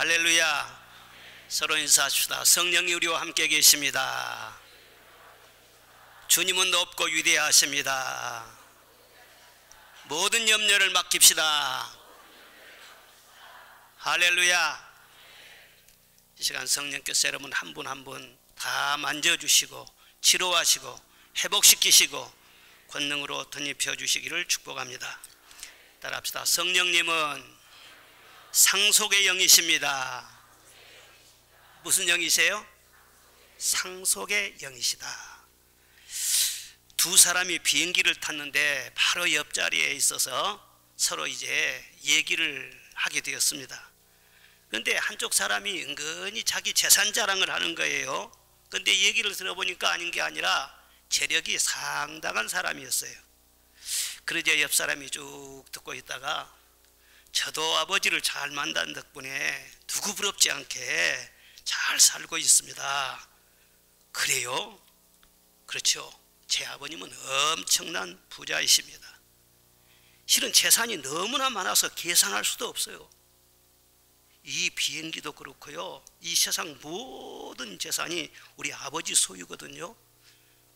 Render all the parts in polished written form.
할렐루야. 서로 인사합시다. 성령이 우리와 함께 계십니다. 주님은 높고 위대하십니다. 모든 염려를 맡깁시다. 할렐루야. 이 시간 성령께서 여러분 한 분 한 분 다 만져주시고 치료하시고 회복시키시고 권능으로 덧입혀 주시기를 축복합니다. 따라합시다. 성령님은 상속의 영이십니다. 무슨 영이세요? 상속의 영이시다. 두 사람이 비행기를 탔는데 바로 옆자리에 있어서 서로 이제 얘기를 하게 되었습니다. 그런데 한쪽 사람이 은근히 자기 재산 자랑을 하는 거예요. 그런데 얘기를 들어보니까 아닌 게 아니라 재력이 상당한 사람이었어요. 그러자 옆 사람이 쭉 듣고 있다가 저도 아버지를 잘 만난 덕분에 누구 부럽지 않게 잘 살고 있습니다. 그래요? 그렇죠. 제 아버님은 엄청난 부자이십니다. 실은 재산이 너무나 많아서 계산할 수도 없어요. 이 비행기도 그렇고요, 이 세상 모든 재산이 우리 아버지 소유거든요.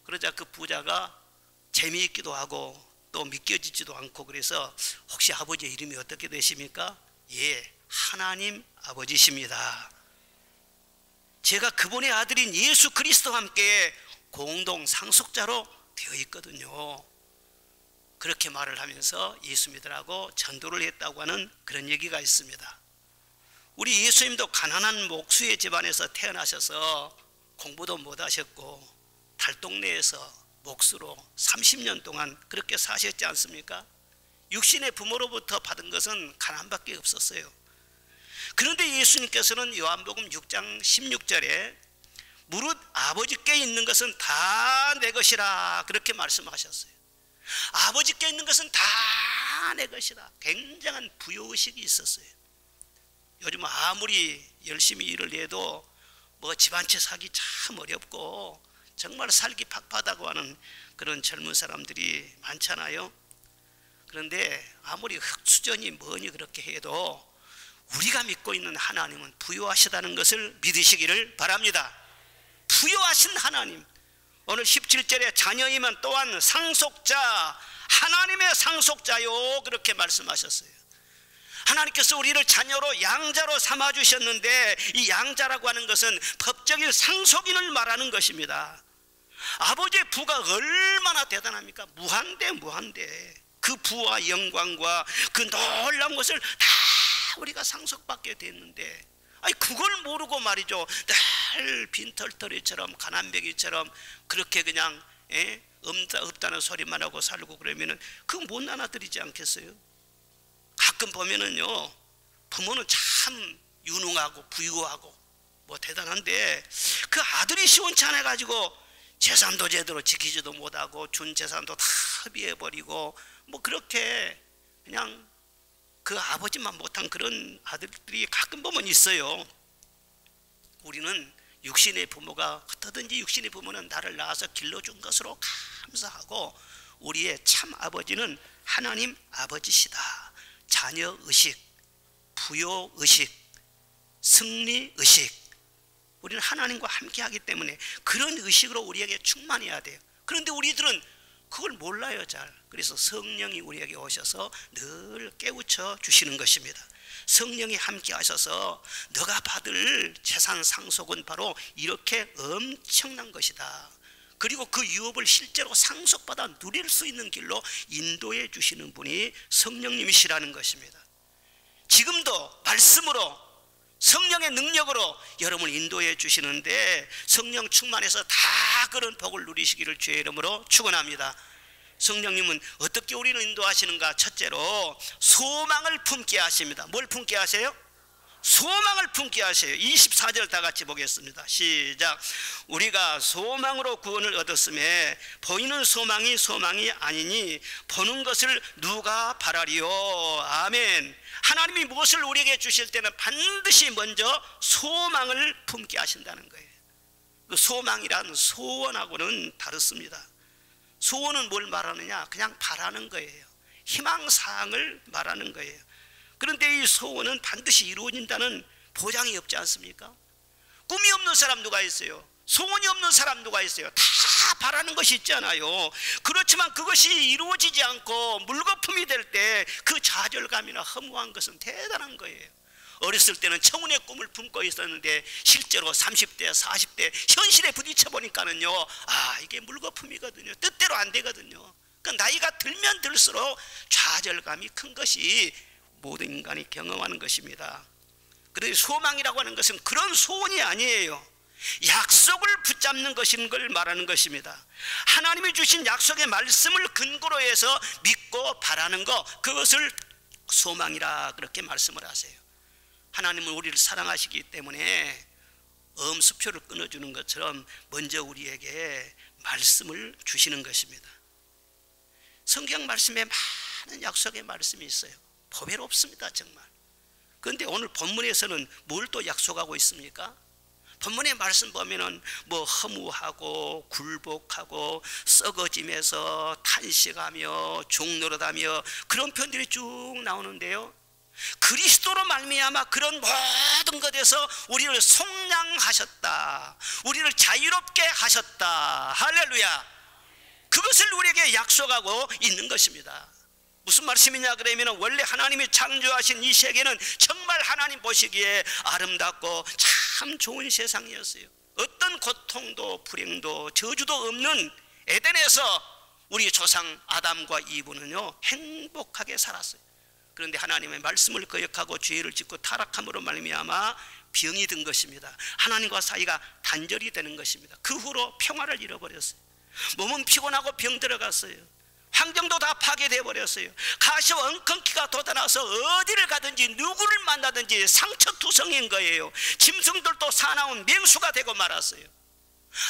그러자 그 부자가 재미있기도 하고 또 믿겨지지도 않고, 그래서 혹시 아버지의 이름이 어떻게 되십니까? 예, 하나님 아버지십니다. 제가 그분의 아들인 예수 그리스도와 함께 공동 상속자로 되어 있거든요. 그렇게 말을 하면서 예수 믿으라고 전도를 했다고 하는 그런 얘기가 있습니다. 우리 예수님도 가난한 목수의 집안에서 태어나셔서 공부도 못하셨고 달동네에서 목수로 30년 동안 그렇게 사셨지 않습니까? 육신의 부모로부터 받은 것은 가난밖에 없었어요. 그런데 예수님께서는 요한복음 6장 16절에 무릇 아버지께 있는 것은 다 내 것이라 그렇게 말씀하셨어요. 아버지께 있는 것은 다 내 것이라. 굉장한 부요의식이 있었어요. 요즘 아무리 열심히 일을 해도 뭐 집 한 채 사기 참 어렵고 정말 살기 팍팍하다고 하는 그런 젊은 사람들이 많잖아요. 그런데 아무리 흑수저니 뭐니 그렇게 해도 우리가 믿고 있는 하나님은 부유하시다는 것을 믿으시기를 바랍니다. 부유하신 하나님, 오늘 17절에 자녀이면 또한 상속자, 하나님의 상속자요 그렇게 말씀하셨어요. 하나님께서 우리를 자녀로 양자로 삼아주셨는데 이 양자라고 하는 것은 법적인 상속인을 말하는 것입니다. 아버지의 부가 얼마나 대단합니까? 무한대. 그 부와 영광과 그 놀라운 것을 다 우리가 상속받게 됐는데, 아니 그걸 모르고 말이죠, 늘 빈털터리처럼 가난뱅이처럼 그렇게 그냥 없다는 소리만 하고 살고 그러면은 그거 못 나눠드리지 않겠어요? 가끔 보면은요, 부모는 참 유능하고 부유하고 뭐 대단한데 그 아들이 시원찮아 가지고 재산도 제대로 지키지도 못하고 준 재산도 다 합의해버리고 뭐 그렇게 그냥 그 아버지만 못한 그런 아들들이 가끔 보면 있어요. 우리는 육신의 부모가 어떠든지 육신의 부모는 나를 낳아서 길러준 것으로 감사하고, 우리의 참 아버지는 하나님 아버지시다. 자녀의식, 부요의식, 승리의식, 우리는 하나님과 함께 하기 때문에 그런 의식으로 우리에게 충만해야 돼요. 그런데 우리들은 그걸 몰라요 잘. 그래서 성령이 우리에게 오셔서 늘 깨우쳐 주시는 것입니다. 성령이 함께 하셔서 너가 받을 재산 상속은 바로 이렇게 엄청난 것이다. 그리고 그 유업을 실제로 상속받아 누릴 수 있는 길로 인도해 주시는 분이 성령님이시라는 것입니다. 지금도 말씀으로 성령의 능력으로 여러분을 인도해 주시는데 성령 충만해서 다 그런 복을 누리시기를 주의 이름으로 축원합니다. 성령님은 어떻게 우리를 인도하시는가? 첫째로 소망을 품게 하십니다. 뭘 품게 하세요? 소망을 품게 하세요. 24절 다 같이 보겠습니다. 시작. 우리가 소망으로 구원을 얻었음에 보이는 소망이 소망이 아니니 보는 것을 누가 바라리요. 아멘. 하나님이 무엇을 우리에게 주실 때는 반드시 먼저 소망을 품게 하신다는 거예요. 그 소망이란 소원하고는 다릅니다. 소원은 뭘 말하느냐? 그냥 바라는 거예요. 희망사항을 말하는 거예요. 그런데 이 소원은 반드시 이루어진다는 보장이 없지 않습니까? 꿈이 없는 사람 누가 있어요? 소원이 없는 사람 누가 있어요? 다 바라는 것이 있잖아요. 그렇지만 그것이 이루어지지 않고 물거품이 될 때 그 좌절감이나 허무한 것은 대단한 거예요. 어렸을 때는 청운의 꿈을 품고 있었는데 실제로 30대 40대 현실에 부딪혀 보니까는요, 이게 물거품이거든요. 뜻대로 안 되거든요. 그 나이가 들면 들수록 좌절감이 큰 것이 모든 인간이 경험하는 것입니다. 그래서 소망이라고 하는 것은 그런 소원이 아니에요. 약속을 붙잡는 것인 걸 말하는 것입니다. 하나님이 주신 약속의 말씀을 근거로 해서 믿고 바라는 것, 그것을 소망이라 그렇게 말씀을 하세요. 하나님은 우리를 사랑하시기 때문에 엄수표를 끊어주는 것처럼 먼저 우리에게 말씀을 주시는 것입니다. 성경 말씀에 많은 약속의 말씀이 있어요. 보배롭습니다, 정말. 그런데 오늘 본문에서는 뭘 또 약속하고 있습니까? 본문의 말씀 보면은 뭐 허무하고 굴복하고 썩어짐에서 탄식하며 종노릇하며 그런 편들이 쭉 나오는데요, 그리스도로 말미암아 그런 모든 것에서 우리를 속량하셨다, 우리를 자유롭게 하셨다. 할렐루야. 그것을 우리에게 약속하고 있는 것입니다. 무슨 말씀이냐 그러면 원래 하나님이 창조하신 이 세계는 정말 하나님 보시기에 아름답고 참 좋은 세상이었어요. 어떤 고통도 불행도 저주도 없는 에덴에서 우리 조상 아담과 이브는요 행복하게 살았어요. 그런데 하나님의 말씀을 거역하고 죄를 짓고 타락함으로 말미암아 병이 든 것입니다. 하나님과 사이가 단절이 되는 것입니다. 그 후로 평화를 잃어버렸어요. 몸은 피곤하고 병 들어갔어요. 환경도 다 파괴되어 버렸어요. 가시와 엉겅퀴가 돋아나서 어디를 가든지 누구를 만나든지 상처투성인 거예요. 짐승들도 사나운 맹수가 되고 말았어요.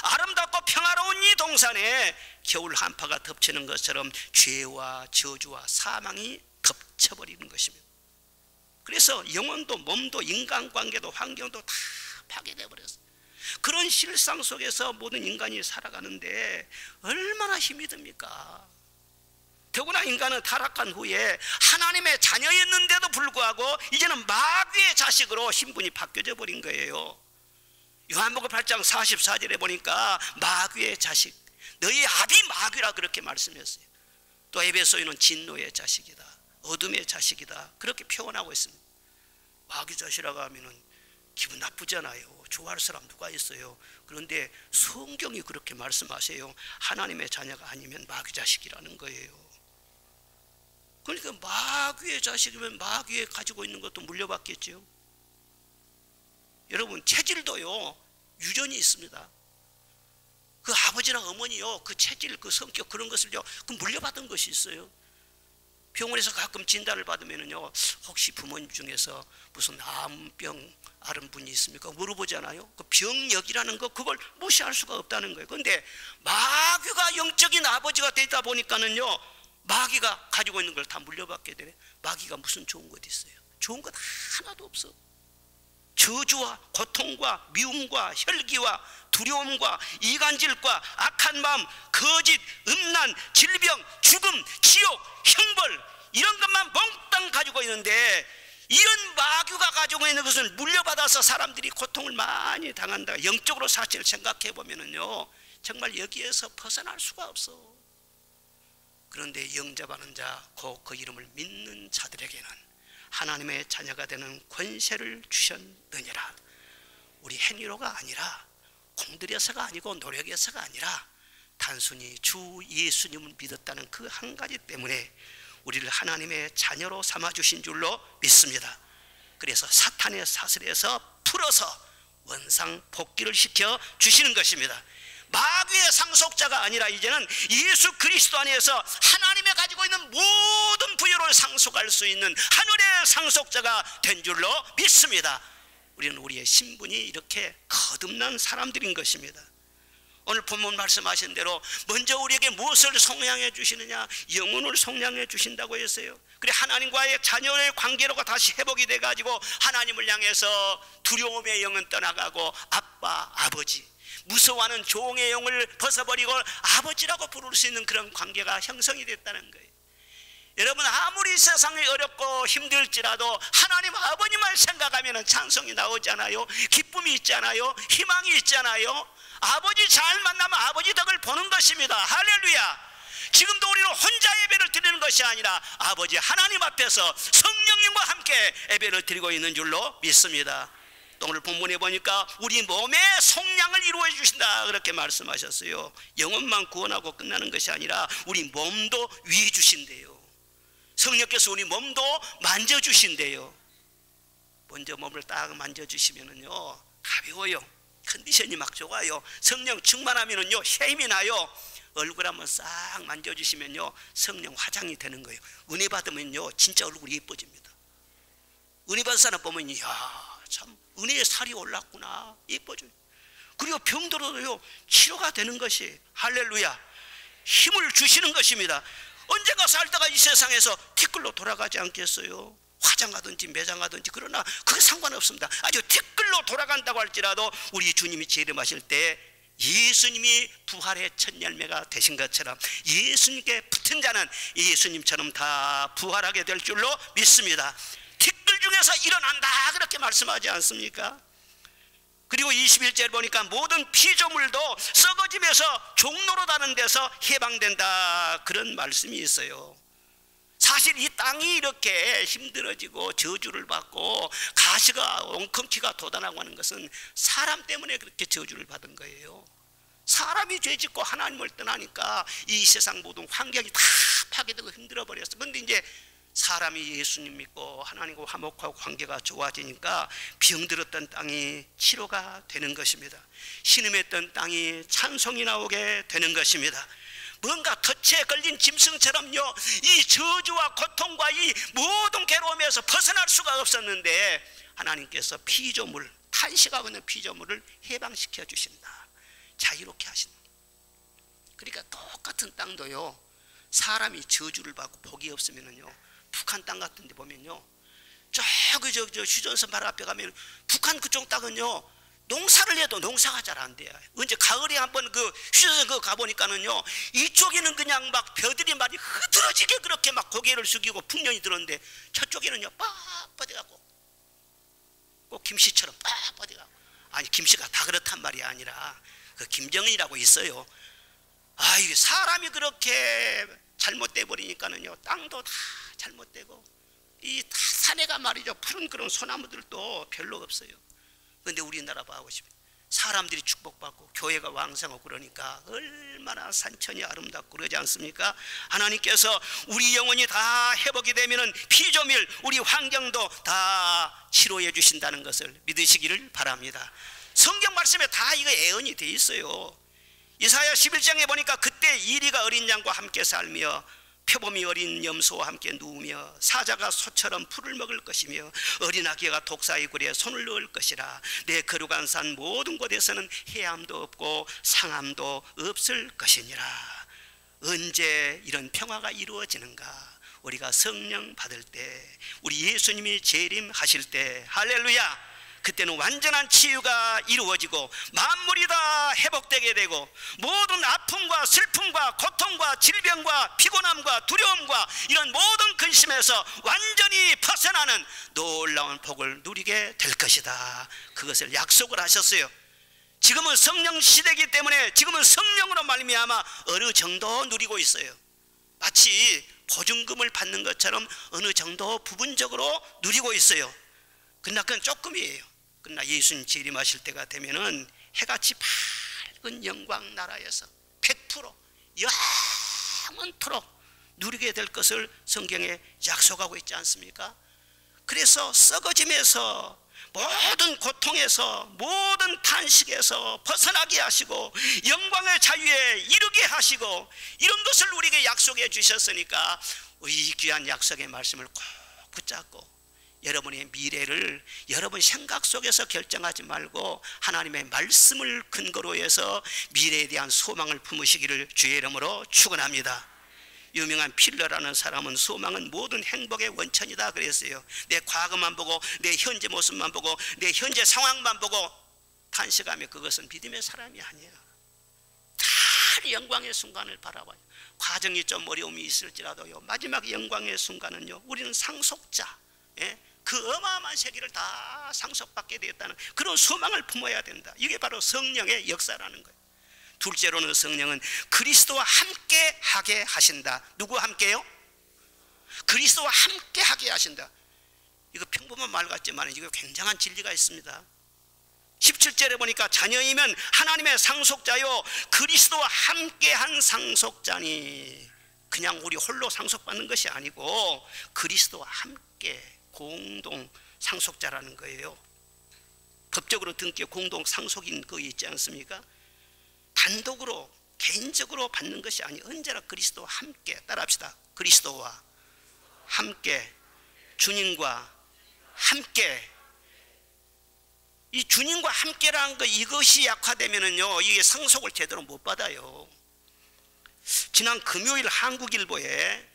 아름답고 평화로운 이 동산에 겨울 한파가 덮치는 것처럼 죄와 저주와 사망이 덮쳐버리는 것입니다. 그래서 영혼도 몸도 인간관계도 환경도 다 파괴되어 버렸어요. 그런 실상 속에서 모든 인간이 살아가는데 얼마나 힘이 듭니까? 더구나 인간은 타락한 후에 하나님의 자녀였는데도 불구하고 이제는 마귀의 자식으로 신분이 바뀌어져 버린 거예요. 요한복음 8장 44절에 보니까 마귀의 자식, 너희 아비 마귀라 그렇게 말씀했어요. 또 에베소인은 진노의 자식이다, 어둠의 자식이다, 그렇게 표현하고 있습니다. 마귀 자식이라고 하면은 기분 나쁘잖아요. 좋아할 사람 누가 있어요? 그런데 성경이 그렇게 말씀하세요. 하나님의 자녀가 아니면 마귀 자식이라는 거예요. 그러니까 마귀의 자식이면 마귀에 가지고 있는 것도 물려받겠죠. 여러분, 체질도요 유전이 있습니다. 그 아버지나 어머니요 그 체질, 그 성격, 그런 것을요 그 물려받은 것이 있어요. 병원에서 가끔 진단을 받으면요, 혹시 부모님 중에서 무슨 암병 앓은 분이 있습니까? 물어보잖아요. 그 병력이라는 거, 그걸 무시할 수가 없다는 거예요. 그런데 마귀가 영적인 아버지가 되다 보니까는요, 마귀가 가지고 있는 걸 다 물려받게 되네. 마귀가 무슨 좋은 것 있어요? 좋은 것 하나도 없어. 저주와 고통과 미움과 혈기와 두려움과 이간질과 악한 마음, 거짓, 음란, 질병, 죽음, 지옥, 형벌, 이런 것만 몽땅 가지고 있는데, 이런 마귀가 가지고 있는 것을 물려받아서 사람들이 고통을 많이 당한다. 영적으로 사실 생각해 보면은요 정말 여기에서 벗어날 수가 없어. 그런데 영접하는 자, 곧 그 이름을 믿는 자들에게는 하나님의 자녀가 되는 권세를 주셨느니라. 우리 행위로가 아니라, 공들여서가 아니고 노력해서가 아니라 단순히 주 예수님을 믿었다는 그 한 가지 때문에 우리를 하나님의 자녀로 삼아주신 줄로 믿습니다. 그래서 사탄의 사슬에서 풀어서 원상 복귀를 시켜 주시는 것입니다. 마귀의 상속자가 아니라 이제는 예수 그리스도 안에서 하나님의 가지고 있는 모든 부여를 상속할 수 있는 하늘의 상속자가 된 줄로 믿습니다. 우리는 우리의 신분이 이렇게 거듭난 사람들인 것입니다. 오늘 본문 말씀하신 대로 먼저 우리에게 무엇을 속량해 주시느냐? 영혼을 속량해 주신다고 했어요. 그래 하나님과의 자녀의 관계로가 다시 회복이 돼가지고 하나님을 향해서 두려움의 영은 떠나가고 아빠, 아버지, 무서워하는 종의 영을 벗어버리고 아버지라고 부를 수 있는 그런 관계가 형성이 됐다는 거예요. 여러분, 아무리 세상이 어렵고 힘들지라도 하나님 아버님을 생각하면 찬송이 나오잖아요. 기쁨이 있잖아요. 희망이 있잖아요. 아버지 잘 만나면 아버지 덕을 보는 것입니다. 할렐루야. 지금도 우리는 혼자 예배를 드리는 것이 아니라 아버지 하나님 앞에서 성령님과 함께 예배를 드리고 있는 줄로 믿습니다. 또 오늘 본문에 보니까 우리 몸의 속량을 이루어 주신다 그렇게 말씀하셨어요. 영혼만 구원하고 끝나는 것이 아니라 우리 몸도 위해 주신대요. 성령께서 우리 몸도 만져주신대요. 먼저 몸을 딱 만져주시면은요 가벼워요. 컨디션이 막 좋아요. 성령 충만하면은요 힘이 나요. 얼굴 한번 싹 만져주시면요 성령 화장이 되는 거예요. 은혜 받으면요 진짜 얼굴이 예뻐집니다. 은혜 받은 사람 보면 이야 참 은혜의 살이 올랐구나 예뻐져요. 그리고 병들어도요 치료가 되는 것이 할렐루야 힘을 주시는 것입니다. 언젠가 살다가 이 세상에서 티끌로 돌아가지 않겠어요? 화장하든지 매장하든지. 그러나 그게 상관없습니다. 아주 티끌로 돌아간다고 할지라도 우리 주님이 재림하실 때 예수님이 부활의 첫 열매가 되신 것처럼 예수님께 붙은 자는 예수님처럼 다 부활하게 될 줄로 믿습니다. 티끌 중에서 일어난다 그렇게 말씀하지 않습니까? 그리고 21절 보니까 모든 피조물도 썩어짐에서 종로로 다는 데서 해방된다 그런 말씀이 있어요. 사실 이 땅이 이렇게 힘들어지고 저주를 받고 가시가 엉겅퀴가 돋아나고 하는 것은 사람 때문에 그렇게 저주를 받은 거예요. 사람이 죄짓고 하나님을 떠나니까 이 세상 모든 환경이 다 파괴되고 힘들어 버렸어. 그런데 이제 사람이 예수님 믿고 하나님과 화목하고 관계가 좋아지니까 병들었던 땅이 치료가 되는 것입니다. 신음했던 땅이 찬송이 나오게 되는 것입니다. 뭔가 덫에 걸린 짐승처럼요 이 저주와 고통과 이 모든 괴로움에서 벗어날 수가 없었는데 하나님께서 피조물, 탄식하고 있는 피조물을 해방시켜 주신다. 자유롭게 하신다. 그러니까 똑같은 땅도요 사람이 저주를 받고 복이 없으면은요 북한 땅 같은 데 보면요 저 휴전선 바로 앞에 가면 북한 그쪽 땅은요 농사를 해도 농사가 잘 안 돼요. 언제 가을에 한번 그 휴전선 그 가보니까는요 이쪽에는 그냥 막 벼들이 말이 흐드러지게 그렇게 막 고개를 숙이고 풍년이 들었는데 저쪽에는요 빳빳해갖고 꼭 김씨처럼 빳빳해갖고 아니 김씨가 다 그렇단 말이 아니라 그 김정은이라고 있어요. 아 이게 사람이 그렇게 잘못돼 버리니까는요 땅도 다 잘못되고 이 산에가 말이죠 푸른 그런 소나무들도 별로 없어요. 그런데 우리나라 봐보시면 사람들이 축복받고 교회가 왕성하고 그러니까 얼마나 산천이 아름답고 그러지 않습니까? 하나님께서 우리 영혼이 다 회복이 되면은 피조물 우리 환경도 다 치료해 주신다는 것을 믿으시기를 바랍니다. 성경 말씀에 다 이거 예언이 돼 있어요. 이사야 11장에 보니까 그때 이리가 어린 양과 함께 살며 표범이 어린 염소와 함께 누우며 사자가 소처럼 풀을 먹을 것이며 어린아기가 독사의 굴에 손을 넣을 것이라. 내 거룩한 산 모든 곳에서는 해함도 없고 상함도 없을 것이니라. 언제 이런 평화가 이루어지는가? 우리가 성령 받을 때, 우리 예수님이 재림하실 때, 할렐루야, 그때는 완전한 치유가 이루어지고 만물이 다 회복되게 되고 모든 아픔과 슬픔과 고통과 질병과 피곤함과 두려움과 이런 모든 근심에서 완전히 벗어나는 놀라운 복을 누리게 될 것이다. 그것을 약속을 하셨어요. 지금은 성령 시대이기 때문에 지금은 성령으로 말미암아 어느 정도 누리고 있어요. 마치 보증금을 받는 것처럼 어느 정도 부분적으로 누리고 있어요. 그러나 그건 조금이에요. 그러나 예수님 재림하실 때가 되면은 해같이 밝은 영광 나라에서 100% 영원토록 누리게 될 것을 성경에 약속하고 있지 않습니까? 그래서 썩어짐에서 모든 고통에서 모든 탄식에서 벗어나게 하시고 영광의 자유에 이르게 하시고 이런 것을 우리에게 약속해 주셨으니까 이 귀한 약속의 말씀을 꼭 붙잡고 여러분의 미래를 여러분 생각 속에서 결정하지 말고 하나님의 말씀을 근거로 해서 미래에 대한 소망을 품으시기를 주의 이름으로 축원합니다. 유명한 필러라는 사람은 소망은 모든 행복의 원천이다 그랬어요. 내 과거만 보고 내 현재 모습만 보고 내 현재 상황만 보고 탄식하며 그것은 믿음의 사람이 아니에요. 다 영광의 순간을 바라봐요. 과정이 좀 어려움이 있을지라도요, 마지막 영광의 순간은요, 우리는 상속자, 그 어마어마한 세계를 다 상속받게 되었다는 그런 소망을 품어야 된다. 이게 바로 성령의 역사라는 거예요. 둘째로는 성령은 그리스도와 함께 하게 하신다. 누구와 함께요? 그리스도와 함께 하게 하신다. 이거 평범한 말 같지만 이거 굉장한 진리가 있습니다. 17절에 보니까 자녀이면 하나님의 상속자요 그리스도와 함께한 상속자니. 그냥 우리 홀로 상속받는 것이 아니고 그리스도와 함께 공동 상속자라는 거예요. 법적으로 등기에 공동 상속인 거 있지 않습니까? 단독으로 개인적으로 받는 것이 아니 언제나 그리스도와 함께. 따라합시다. 그리스도와 함께, 주님과 함께. 이 주님과 함께라는 거, 이것이 약화되면은요 이게 상속을 제대로 못 받아요. 지난 금요일 한국일보에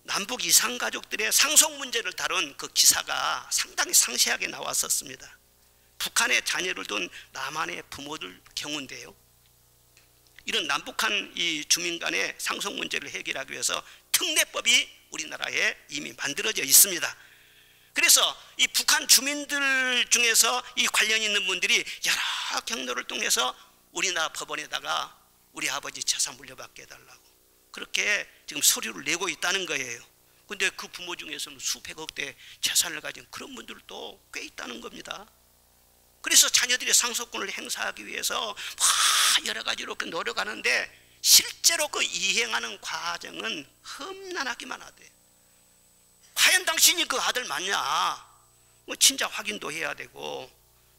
남북 이산가족들의 상속 문제를 다룬 그 기사가 상당히 상세하게 나왔었습니다. 북한의 자녀를 둔 남한의 부모들 경우인데요, 이런 남북한 이 주민 간의 상속 문제를 해결하기 위해서 특례법이 우리나라에 이미 만들어져 있습니다. 그래서 이 북한 주민들 중에서 이 관련 있는 분들이 여러 경로를 통해서 우리나라 법원에다가 우리 아버지 재산 물려받게 해달라고 그렇게 지금 서류를 내고 있다는 거예요. 근데 그 부모 중에서는 수백억대 재산을 가진 그런 분들도 꽤 있다는 겁니다. 그래서 자녀들의 상속권을 행사하기 위해서 여러 가지로 노력하는데 실제로 그 이행하는 과정은 험난하기만 하대요. 과연 당신이 그 아들 맞냐? 뭐 친자 확인도 해야 되고,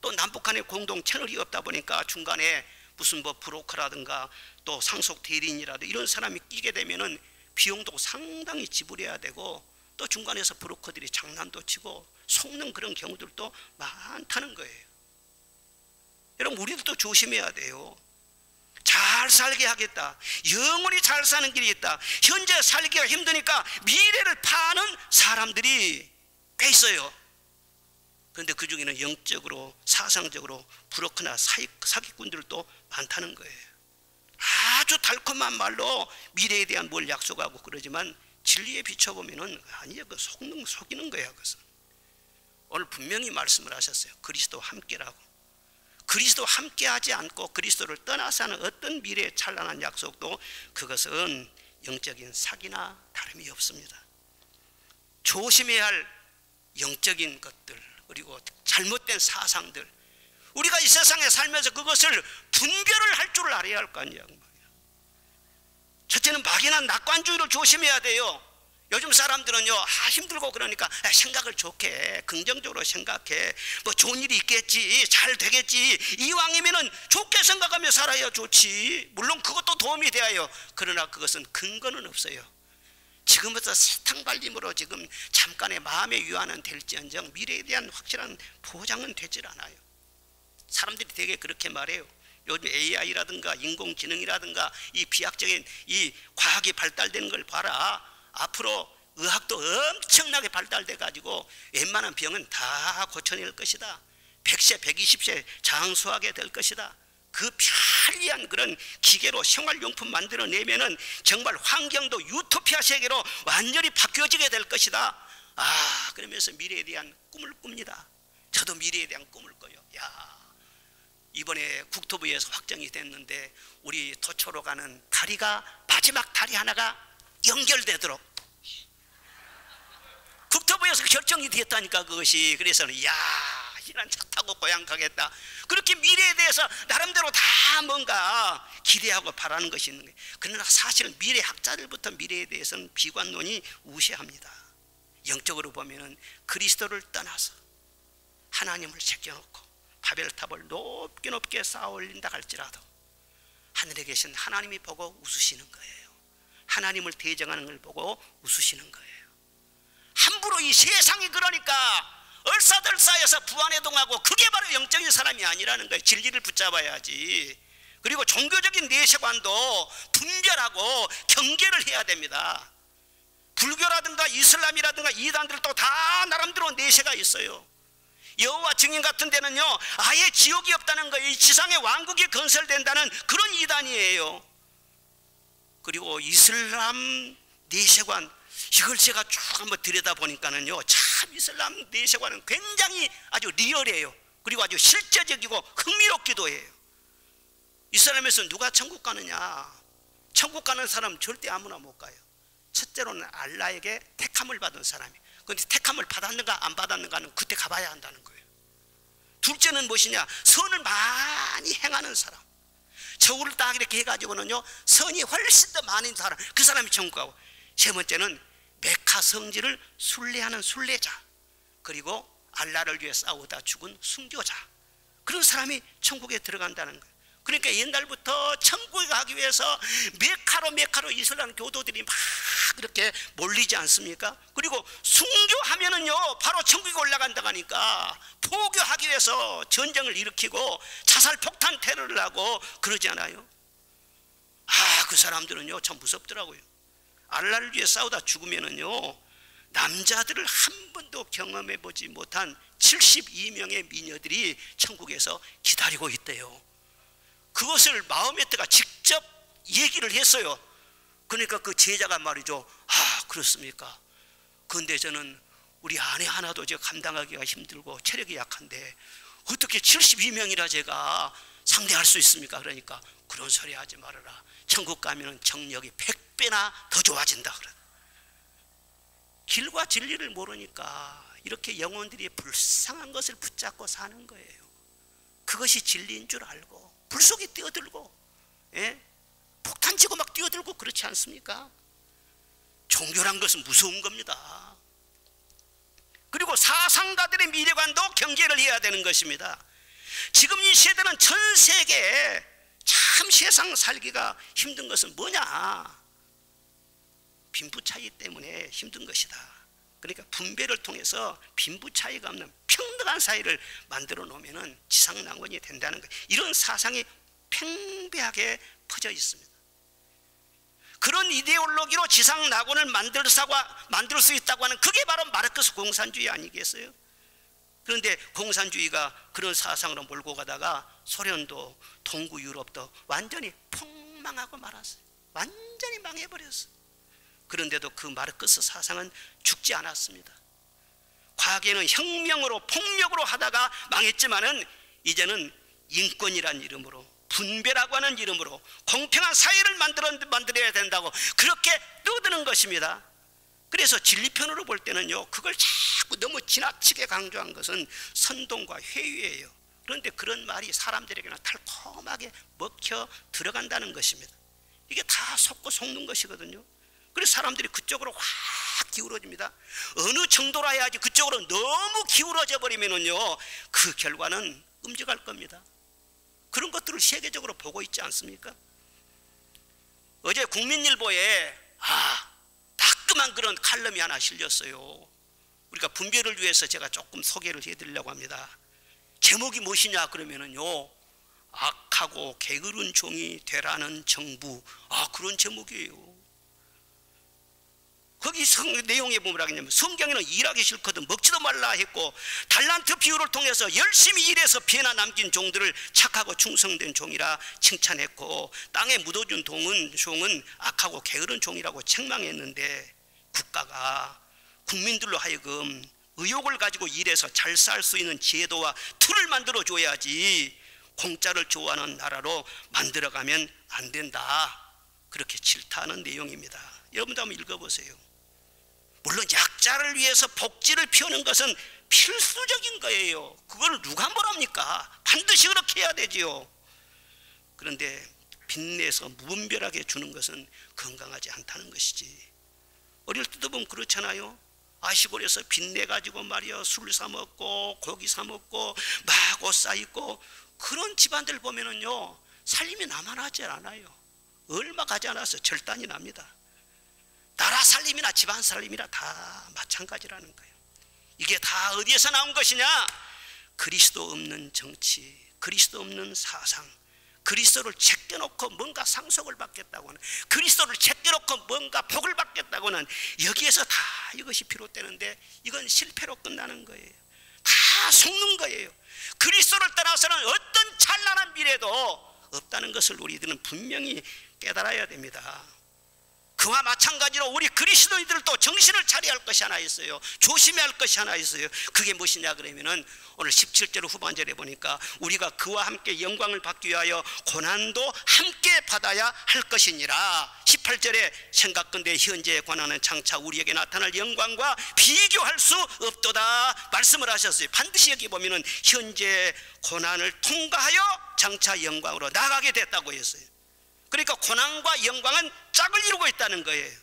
또 남북한의 공동 채널이 없다 보니까 중간에 무슨 뭐 브로커라든가 또 상속 대리인이라든가 이런 사람이 끼게 되면은 비용도 상당히 지불해야 되고, 또 중간에서 브로커들이 장난도 치고 속는 그런 경우들도 많다는 거예요. 여러분, 우리도 조심해야 돼요. 잘 살게 하겠다, 영원히 잘 사는 길이 있다, 현재 살기가 힘드니까 미래를 파는 사람들이 꽤 있어요. 그런데 그 중에는 영적으로 사상적으로 브로커나 사기꾼들도 많다는 거예요. 아주 달콤한 말로 미래에 대한 뭘 약속하고 그러지만 진리에 비춰보면은 아니야, 그 속이는 거야. 그것은 오늘 분명히 말씀을 하셨어요. 그리스도와 함께라고. 그리스도와 함께하지 않고 그리스도를 떠나서 하는 어떤 미래의 찬란한 약속도 그것은 영적인 사기나 다름이 없습니다. 조심해야 할 영적인 것들, 그리고 잘못된 사상들, 우리가 이 세상에 살면서 그것을 분별을 할 줄 알아야 할 거 아니야. 첫째는 막연한 낙관주의를 조심해야 돼요. 요즘 사람들은요, 힘들고 그러니까 생각을 좋게 해, 긍정적으로 생각해, 뭐 좋은 일이 있겠지, 잘 되겠지, 이왕이면은 좋게 생각하며 살아야 좋지. 물론 그것도 도움이 돼요. 그러나 그것은 근거는 없어요. 지금부터 세탕 발림으로 지금 잠깐의 마음의 유한은 될지언정 미래에 대한 확실한 보장은 되질 않아요. 사람들이 되게 그렇게 말해요. 요즘 AI라든가 인공지능이라든가 이 비약적인 이 과학이 발달되는 걸 봐라. 앞으로 의학도 엄청나게 발달돼 가지고 웬만한 병은 다 고쳐낼 것이다. 100세 120세 장수하게 될 것이다. 그 편리한 그런 기계로 생활용품 만들어내면은 정말 환경도 유토피아 세계로 완전히 바뀌어지게 될 것이다. 그러면서 미래에 대한 꿈을 꿉니다. 저도 미래에 대한 꿈을 꿔요. 이번에 국토부에서 확정이 됐는데 우리 도초로 가는 다리가 마지막 다리 하나가 연결되도록 국토부에서 결정이 됐다니까 그것이. 그래서 이런 차 타고 고향 가겠다. 그렇게 미래에 대해서 나름대로 다 뭔가 기대하고 바라는 것이 있는 거예요. 그러나 사실은 미래 학자들부터 미래에 대해서는 비관론이 우세합니다. 영적으로 보면은 그리스도를 떠나서 하나님을 제껴놓고 바벨탑을 높게 높게 쌓아 올린다 할지라도 하늘에 계신 하나님이 보고 웃으시는 거예요. 하나님을 대적하는 걸 보고 웃으시는 거예요. 함부로 이 세상이 그러니까 얼싸들싸해서 부안해동하고, 그게 바로 영적인 사람이 아니라는 거예요. 진리를 붙잡아야지. 그리고 종교적인 내세관도 분별하고 경계를 해야 됩니다. 불교라든가 이슬람이라든가 이단들도 다 나름대로 내세가 있어요. 여호와 증인 같은 데는요 아예 지옥이 없다는 거예요. 이 지상에 왕국이 건설된다는 그런 이단이에요. 그리고 이슬람 내세관, 이걸 제가 쭉 한번 들여다보니까는요 참 이슬람 내세관은 굉장히 아주 리얼해요. 그리고 아주 실제적이고 흥미롭기도 해요. 이슬람에서 누가 천국 가느냐, 천국 가는 사람 절대 아무나 못 가요. 첫째로는 알라에게 택함을 받은 사람이, 그런데 택함을 받았는가 안 받았는가는 그때 가봐야 한다는 거예요. 둘째는 무엇이냐, 선을 많이 행하는 사람, 저울을 딱 이렇게 해가지고는요 선이 훨씬 더 많은 사람, 그 사람이 천국 가고, 세 번째는 메카 성지를 순례하는 순례자, 그리고 알라를 위해 싸우다 죽은 순교자, 그런 사람이 천국에 들어간다는 거예요. 그러니까 옛날부터 천국에 가기 위해서 메카로 이슬람 교도들이 막 그렇게 몰리지 않습니까? 그리고 순교하면은요 바로 천국에 올라간다고 하니까 포교하기 위해서 전쟁을 일으키고 자살 폭탄 테러를 하고 그러지 않아요? 그 사람들은요 참 무섭더라고요. 알라를 위해 싸우다 죽으면은요 남자들을 한 번도 경험해 보지 못한 72명의 미녀들이 천국에서 기다리고 있대요. 그것을 마호메트가 직접 얘기를 했어요. 그러니까 그 제자가 말이죠, 그렇습니까? 그런데 저는 우리 아내 하나도 제가 감당하기가 힘들고 체력이 약한데 어떻게 72명이나 제가 상대할 수 있습니까? 그러니까 그런 소리 하지 말아라. 천국 가면 정력이 100배나 더 좋아진다 그래. 길과 진리를 모르니까 이렇게 영혼들이 불쌍한 것을 붙잡고 사는 거예요. 그것이 진리인 줄 알고 불 속에 뛰어들고, 폭탄 치고 막 뛰어들고 그렇지 않습니까? 종교란 것은 무서운 겁니다. 그리고 사상가들의 미래관도 경계를 해야 되는 것입니다. 지금 이 세대는 전 세계에 참 세상 살기가 힘든 것은 뭐냐? 빈부 차이 때문에 힘든 것이다. 그러니까 분배를 통해서 빈부 차이가 없는 평등한 사회를 만들어 놓으면 지상낙원이 된다는 거예요. 이런 사상이 팽배하게 퍼져 있습니다. 그런 이데올로기로 지상낙원을 만들 수 있다고 하는 그게 바로 마르크스 공산주의 아니겠어요? 그런데 공산주의가 그런 사상으로 몰고 가다가 소련도 동구 유럽도 완전히 폭망하고 말았어요. 완전히 망해버렸어요. 그런데도 그 마르크스 사상은 죽지 않았습니다. 과거에는 혁명으로 폭력으로 하다가 망했지만은 이제는 인권이란 이름으로, 분배라고 하는 이름으로 공평한 사회를 만들어야 된다고 그렇게 떠드는 것입니다. 그래서 진리편으로 볼 때는요 그걸 자꾸 너무 지나치게 강조한 것은 선동과 회유예요. 그런데 그런 말이 사람들에게는 달콤하게 먹혀 들어간다는 것입니다. 이게 다 속고 속는 것이거든요. 그래서 사람들이 그쪽으로 확 기울어집니다. 어느 정도로 해야지 그쪽으로 너무 기울어져 버리면은요 그 결과는 음직할 겁니다. 그런 것들을 세계적으로 보고 있지 않습니까? 어제 국민일보에 따끔한 그런 칼럼이 하나 실렸어요. 우리가 분별을 위해서 제가 조금 소개를 해드리려고 합니다. 제목이 무엇이냐 그러면은요 악하고 게으른 종이 되라는 정부, 그런 제목이에요. 거기 내용에 보면 성경에는 일하기 싫거든 먹지도 말라 했고, 달란트 비유를 통해서 열심히 일해서 배나 남긴 종들을 착하고 충성된 종이라 칭찬했고, 땅에 묻어준 종은 악하고 게으른 종이라고 책망했는데, 국가가 국민들로 하여금 의욕을 가지고 일해서 잘 살 수 있는 제도와 틀을 만들어 줘야지 공짜를 좋아하는 나라로 만들어가면 안 된다, 그렇게 질타하는 내용입니다. 여러분도 한번 읽어보세요. 물론 약자를 위해서 복지를 펴는 것은 필수적인 거예요. 그걸 누가 뭐랍니까? 반드시 그렇게 해야 되지요. 그런데 빚내서 무분별하게 주는 것은 건강하지 않다는 것이지. 어릴 때도 보면 그렇잖아요. 시골에서 빚내가지고 말이야 술 사 먹고 고기 사 먹고 막 옷 사 입고 그런 집안들 보면은요 살림이 나만하지 않아요. 얼마 가지 않아서 절단이 납니다. 나라 살림이나 집안 살림이나 다 마찬가지라는 거예요. 이게 다 어디에서 나온 것이냐? 그리스도 없는 정치, 그리스도 없는 사상, 그리스도를 제껴놓고 뭔가 상속을 받겠다고 하는, 그리스도를 제껴놓고 뭔가 복을 받겠다고 하는, 여기에서 다 이것이 비롯되는데 이건 실패로 끝나는 거예요. 다 다 속는 거예요. 그리스도를 떠나서는 어떤 찬란한 미래도 없다는 것을 우리들은 분명히 깨달아야 됩니다. 그와 마찬가지로 우리 그리스도인들도 정신을 차려야 할 것이 하나 있어요. 조심해야 할 것이 하나 있어요. 그게 무엇이냐 그러면은 오늘 17절 후반절에 보니까 우리가 그와 함께 영광을 받기 위하여 고난도 함께 받아야 할 것이니라. 18절에 생각건대 현재의 고난은 장차 우리에게 나타날 영광과 비교할 수 없도다 말씀을 하셨어요. 반드시 여기 보면은 현재 고난을 통과하여 장차 영광으로 나가게 됐다고 했어요. 그러니까 고난과 영광은 짝을 이루고 있다는 거예요.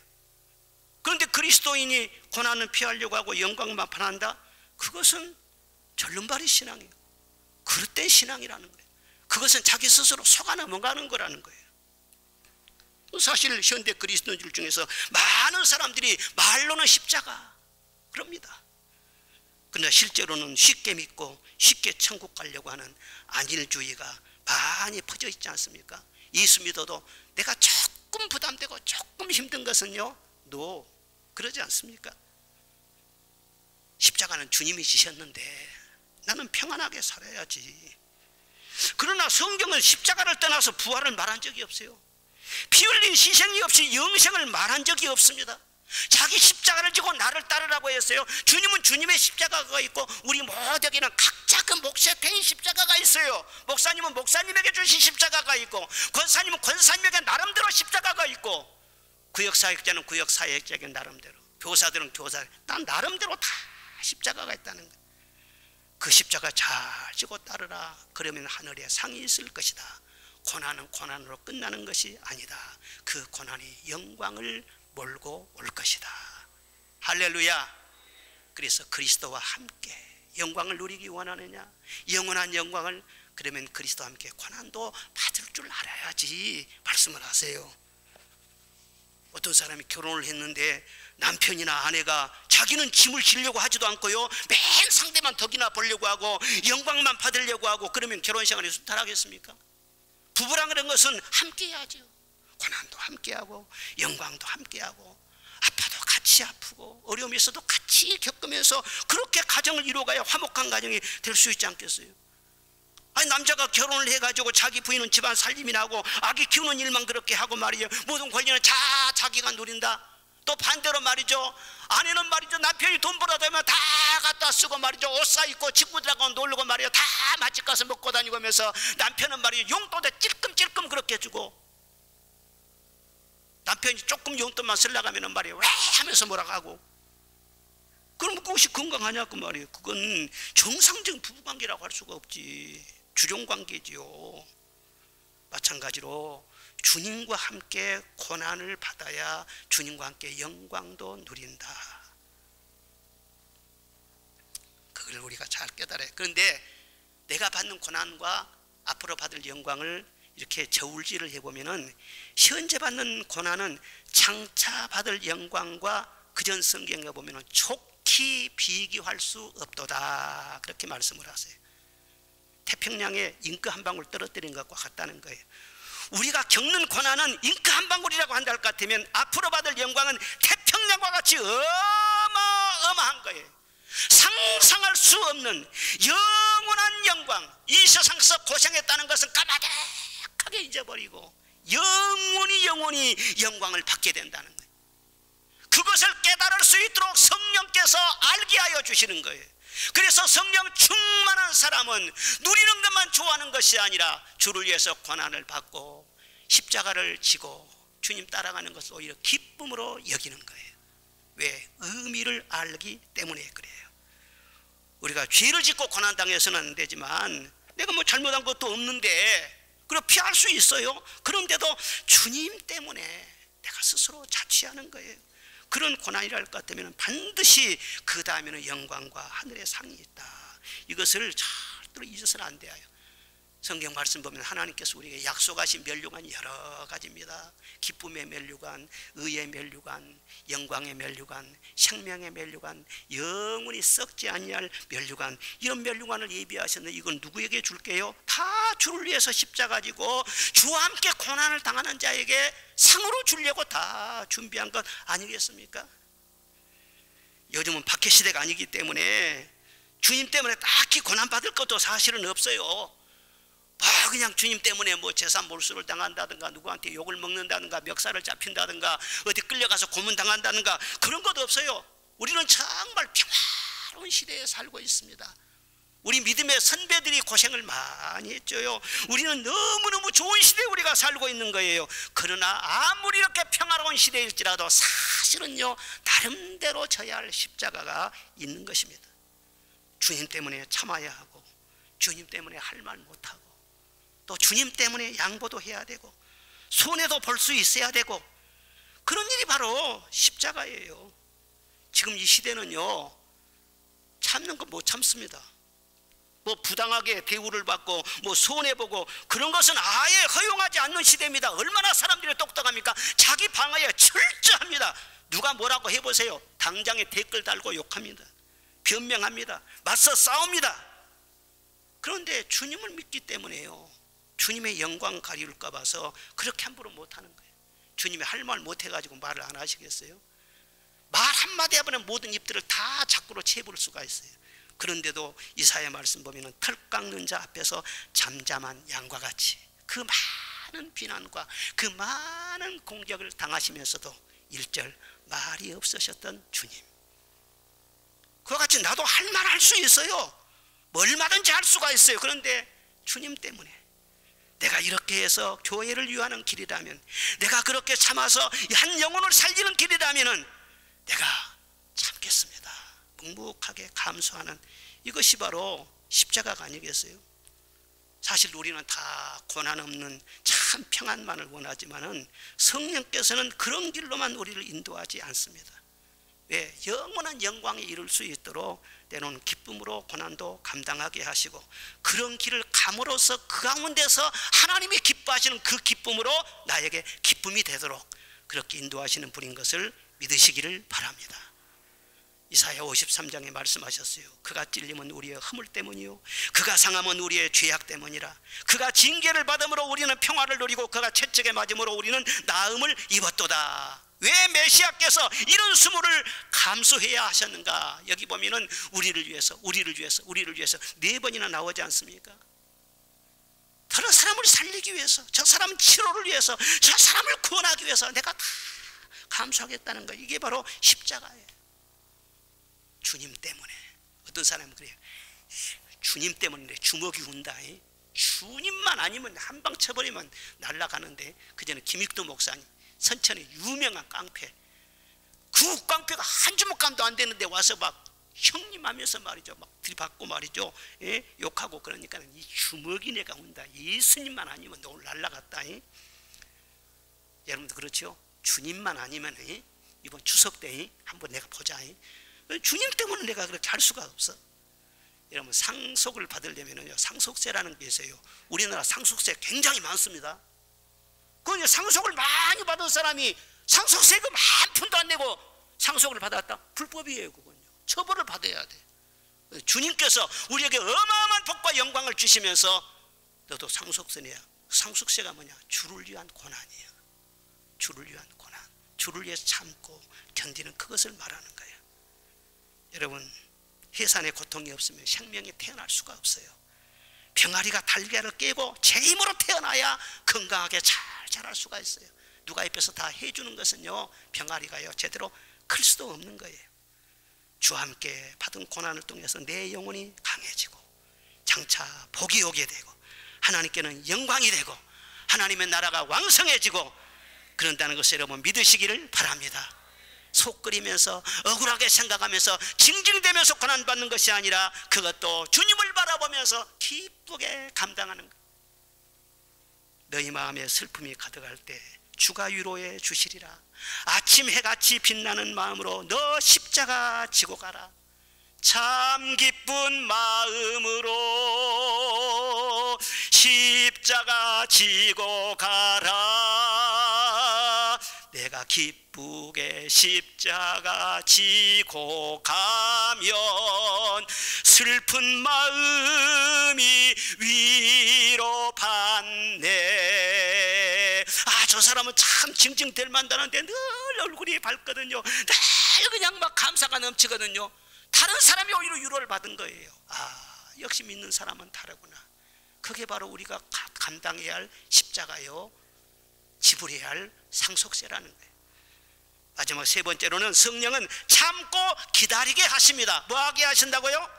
그런데 그리스도인이 고난은 피하려고 하고 영광만 바란다? 그것은 절름발이 신앙이에요. 그릇된 신앙이라는 거예요. 그것은 자기 스스로 속아 넘어가는 거라는 거예요. 사실 현대 그리스도인들 중에서 많은 사람들이 말로는 십자가 그럽니다. 그러나 실제로는 쉽게 믿고 쉽게 천국 가려고 하는 안일주의가 많이 퍼져 있지 않습니까? 예수 믿어도 내가 조금 부담되고 조금 힘든 것은요, no, 그러지 않습니까? 십자가는 주님이 지셨는데 나는 평안하게 살아야지. 그러나 성경은 십자가를 떠나서 부활을 말한 적이 없어요. 피 흘린 희생이 없이 영생을 말한 적이 없습니다. 자기 십자가를 지고 나를 따르라고 했어요. 주님은 주님의 십자가가 있고 우리 모두에게는 각자 그 몫에 대인 십자가가 있어요. 목사님은 목사님에게 주신 십자가가 있고, 권사님은 권사님에게 나름대로 십자가가 있고, 구역사역자는 구역사역자에게 나름대로, 교사들은 교사, 난 나름대로 다 십자가가 있다는 거예요. 그 십자가 잘 지고 따르라. 그러면 하늘에 상이 있을 것이다. 고난은 고난으로 끝나는 것이 아니다. 그 고난이 영광을 몰고 올 것이다. 할렐루야. 그래서 그리스도와 함께 영광을 누리기 원하느냐, 영원한 영광을, 그러면 그리스도와 함께 고난도 받을 줄 알아야지 말씀을 하세요. 어떤 사람이 결혼을 했는데 남편이나 아내가 자기는 짐을 지려고 하지도 않고요, 맨 상대만 덕이나 보려고 하고 영광만 받으려고 하고, 그러면 결혼생활이 순탄하겠습니까? 부부란 그런 것은 함께 해야죠. 고난도 함께하고 영광도 함께하고, 아파도 같이 아프고 어려움이 있어도 같이 겪으면서 그렇게 가정을 이루어가야 화목한 가정이 될 수 있지 않겠어요? 아니, 남자가 결혼을 해가지고 자기 부인은 집안 살림이나 하고 아기 키우는 일만 그렇게 하고 말이에요, 모든 권리는 자기가 누린다. 또 반대로 말이죠, 아내는 말이죠, 남편이 돈 벌어다 하면 다 갖다 쓰고 말이죠, 옷 사입고 친구들하고 놀고 말이에요, 다 맛집 가서 먹고 다니고 하면서 남편은 말이죠, 용돈에 찔끔찔끔 그렇게 주고, 남편이 조금 용돈만 쓰려고 하면 말이에요, 왜 하면서 뭐라고 하고. 그럼 그것이 건강하냐 그 말이에요. 그건 정상적인 부부관계라고 할 수가 없지. 주종관계지요. 마찬가지로 주님과 함께 고난을 받아야 주님과 함께 영광도 누린다. 그걸 우리가 잘 깨달아요. 그런데 내가 받는 고난과 앞으로 받을 영광을 이렇게 저울질을 해보면은, 현재 받는 고난은 장차 받을 영광과 그전 성경에 보면은 촉히 비교할 수 없도다, 그렇게 말씀을 하세요. 태평양에 잉크 한 방울 떨어뜨린 것과 같다는 거예요. 우리가 겪는 고난은 잉크 한 방울이라고 한다 할 것 같으면 앞으로 받을 영광은 태평양과 같이 어마어마한 거예요. 상상할 수 없는 영원한 영광. 이 세상에서 고생했다는 것은 까마득하게 잊어버리고 영원히 영광을 받게 된다는 거예요. 그것을 깨달을 수 있도록 성령께서 알게 하여 주시는 거예요. 그래서 성령 충만한 사람은 누리는 것만 좋아하는 것이 아니라 주를 위해서 고난을 받고 십자가를 지고 주님 따라가는 것을 오히려 기쁨으로 여기는 거예요. 왜? 의미를 알기 때문에 그래요. 우리가 죄를 짓고 고난당해서는 안 되지만, 내가 뭐 잘못한 것도 없는데 그리고 피할 수 있어요. 그런데도 주님 때문에 내가 스스로 자취하는 거예요. 그런 고난이라 할 것 같으면 반드시 그 다음에는 영광과 하늘의 상이 있다. 이것을 절대로 잊어서는 안 돼요. 성경 말씀 보면 하나님께서 우리에게 약속하신 면류관이 여러 가지입니다. 기쁨의 면류관, 의의 면류관, 영광의 면류관, 생명의 면류관, 영원히 썩지 아니할 면류관, 이런 면류관을 예비하셨는데 이건 누구에게 줄게요? 다 주를 위해서 십자가 지고 주와 함께 고난을 당하는 자에게 상으로 주려고 다 준비한 것 아니겠습니까? 요즘은 박해 시대가 아니기 때문에 주님 때문에 딱히 고난받을 것도 사실은 없어요. 그냥 주님 때문에 뭐 재산 몰수를 당한다든가, 누구한테 욕을 먹는다든가, 멱살을 잡힌다든가, 어디 끌려가서 고문당한다든가, 그런 것도 없어요. 우리는 정말 평화로운 시대에 살고 있습니다. 우리 믿음의 선배들이 고생을 많이 했죠. 우리는 너무너무 좋은 시대에 우리가 살고 있는 거예요. 그러나 아무리 이렇게 평화로운 시대일지라도 사실은요, 나름대로 져야 할 십자가가 있는 것입니다. 주님 때문에 참아야 하고, 주님 때문에 할 말 못하고, 또 주님 때문에 양보도 해야 되고, 손해도 볼 수 있어야 되고, 그런 일이 바로 십자가예요. 지금 이 시대는요, 참는 거 못 참습니다. 뭐 부당하게 대우를 받고 뭐 손해보고 그런 것은 아예 허용하지 않는 시대입니다. 얼마나 사람들이 똑똑합니까? 자기 방어에 철저합니다. 누가 뭐라고 해보세요. 당장에 댓글 달고 욕합니다. 변명합니다. 맞서 싸웁니다. 그런데 주님을 믿기 때문에요, 주님의 영광 가리울까 봐서 그렇게 함부로 못하는 거예요. 주님이 할 말 못해가지고 말을 안 하시겠어요? 말 한마디 하면 모든 입들을 다 자꾸로 채부를 수가 있어요. 그런데도 이사야 말씀 보면 털 깎는 자 앞에서 잠잠한 양과 같이 그 많은 비난과 그 많은 공격을 당하시면서도 1절 말이 없으셨던 주님, 그와 같이 나도 할 말 할 수 있어요. 뭐 얼마든지 할 수가 있어요. 그런데 주님 때문에 내가 이렇게 해서 교회를 위하는 길이라면, 내가 그렇게 참아서 한 영혼을 살리는 길이라면 내가 참겠습니다. 묵묵하게 감수하는, 이것이 바로 십자가가 아니겠어요? 사실 우리는 다 고난 없는 참 평안만을 원하지만은 성령께서는 그런 길로만 우리를 인도하지 않습니다. 왜? 영원한 영광에 이룰 수 있도록 때로는 기쁨으로 고난도 감당하게 하시고, 그런 길을 감으로써 그 가운데서 하나님이 기뻐하시는 그 기쁨으로 나에게 기쁨이 되도록 그렇게 인도하시는 분인 것을 믿으시기를 바랍니다. 이사야 53장에 말씀하셨어요. 그가 찔림은 우리의 허물 때문이요, 그가 상함은 우리의 죄악 때문이라. 그가 징계를 받음으로 우리는 평화를 누리고 그가 채찍에 맞음으로 우리는 나음을 입었도다. 왜 메시아께서 이런 수모를 감수해야 하셨는가? 여기 보면은 우리를 위해서, 우리를 위해서, 우리를 위해서 4번이나 나오지 않습니까? 다른 사람을 살리기 위해서, 저 사람 치료를 위해서, 저 사람을 구원하기 위해서 내가 다 감수하겠다는 거, 이게 바로 십자가예요. 주님 때문에. 어떤 사람은 그래요. 주님 때문에 주먹이 운다. 주님만 아니면 한 방 쳐버리면 날아가는데, 그전에 김익도 목사님, 선천의 유명한 깡패, 그 깡패가 한 주먹감도 안 되는데 와서 막 형님 하면서 말이죠, 막 들이받고 말이죠, 욕하고 그러니까 이 주먹이 내가 온다. 예수님만 아니면 너 날아갔다. 여러분도 그렇죠? 주님만 아니면 이번 추석 때 한번 내가 보자. 주님 때문에 내가 그렇게 할 수가 없어. 여러분, 상속을 받으려면요, 상속세라는 게 있어요. 우리나라 상속세 굉장히 많습니다. 그 상속을 많이 받은 사람이 상속세금 한 푼도 안 내고 상속을 받았다? 불법이에요. 그건요, 처벌을 받아야 돼. 주님께서 우리에게 어마어마한 복과 영광을 주시면서 너도 상속세 내야. 상속세가 뭐냐? 주를 위한 고난이에요. 주를 위한 고난, 주를 위해서 참고 견디는 그것을 말하는 거예요. 여러분, 해산의 고통이 없으면 생명이 태어날 수가 없어요. 병아리가 달걀을 깨고 제 힘으로 태어나야 건강하게 잘 자랄 수가 있어요. 누가 옆에서 다 해주는 것은요, 병아리가요 제대로 클 수도 없는 거예요. 주와 함께 받은 고난을 통해서 내 영혼이 강해지고 장차 복이 오게 되고 하나님께는 영광이 되고 하나님의 나라가 왕성해지고 그런다는 것을 여러분 믿으시기를 바랍니다. 속 끓이면서 억울하게 생각하면서 징징대면서 고난받는 것이 아니라 그것도 주님을 바라보면서 기쁘게 감당하는 것. 너희 마음에 슬픔이 가득할 때 주가 위로해 주시리라. 아침 해같이 빛나는 마음으로 너 십자가 지고 가라. 참 기쁜 마음으로 십자가 지고 가라. 내가 기쁘게 십자가 지고 가면 슬픈 마음이 위로받네. 저 사람은 참 징징댈 만다는데 늘 얼굴이 밝거든요. 늘 그냥 막 감사가 넘치거든요. 다 다른 사람이 오히려 위로를 받은 거예요. 아, 역시 믿는 사람은 다르구나. 그게 바로 우리가 감당해야 할 십자가요, 지불해야 할 상속세라는 거예요. 마지막 세 번째로는 성령은 참고 기다리게 하십니다. 뭐 하게 하신다고요?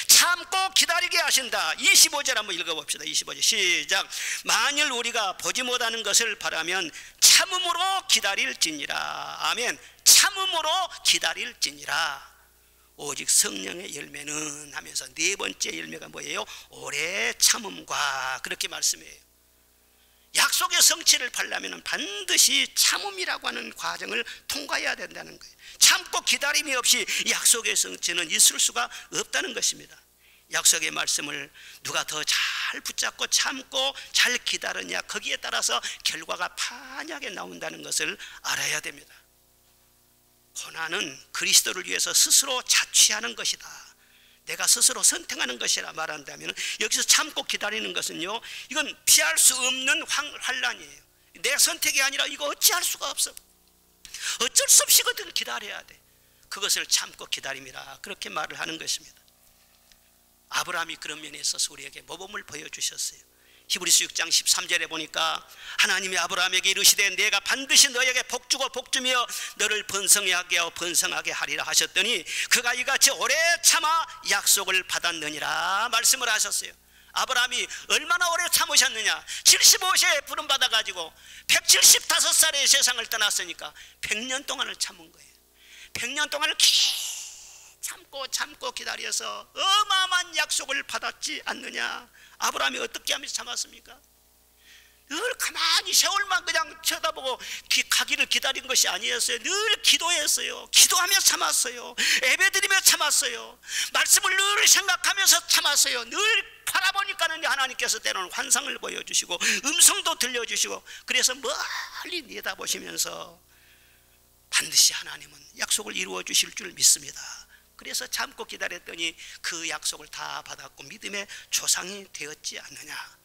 참고 기다리게 하신다. 25절 한번 읽어봅시다. 25절 시작. 만일 우리가 보지 못하는 것을 바라면 참음으로 기다릴지니라. 아멘. 참음으로 기다릴지니라. 오직 성령의 열매는 하면서 네 번째 열매가 뭐예요? 오래 참음과, 그렇게 말씀해요. 약속의 성취를 바라면 반드시 참음이라고 하는 과정을 통과해야 된다는 거예요. 참고 기다림이 없이 약속의 성취는 있을 수가 없다는 것입니다. 약속의 말씀을 누가 더 잘 붙잡고 참고 잘 기다리냐, 거기에 따라서 결과가 판하게 나온다는 것을 알아야 됩니다. 고난은 그리스도를 위해서 스스로 자취하는 것이다, 내가 스스로 선택하는 것이라 말한다면, 여기서 참고 기다리는 것은요, 이건 피할 수 없는 환란이에요. 내 선택이 아니라 이거 어찌할 수가 없어. 어쩔 수 없이 그것을 기다려야 돼. 그것을 참고 기다림이라, 그렇게 말을 하는 것입니다. 아브라함이 그런 면에 있어서 우리에게 모범을 보여주셨어요. 히브리서 6장 13절에 보니까 하나님이 아브라함에게 이르시되 내가 반드시 너에게 복주고 복주며 너를 번성하게 하고 번성하게 하리라 하셨더니 그가 이같이 오래 참아 약속을 받았느니라 말씀을 하셨어요. 아브라함이 얼마나 오래 참으셨느냐. 75세에 부름받아 가지고 175살에 세상을 떠났으니까 100년 동안을 참은 거예요. 100년 동안을 참고 기다려서 어마어마한 약속을 받았지 않느냐. 아브라함이 어떻게 하면서 참았습니까? 늘 가만히 세월만 그냥 쳐다보고 가기를 기다린 것이 아니었어요. 늘 기도했어요. 기도하며 참았어요. 예배드리며 참았어요. 말씀을 늘 생각하면서 참았어요. 늘 바라보니까는 하나님께서 때로는 환상을 보여주시고 음성도 들려주시고, 그래서 멀리 내다보시면서 반드시 하나님은 약속을 이루어 주실 줄 믿습니다. 그래서 참고 기다렸더니 그 약속을 다 받았고 믿음의 조상이 되었지 않느냐.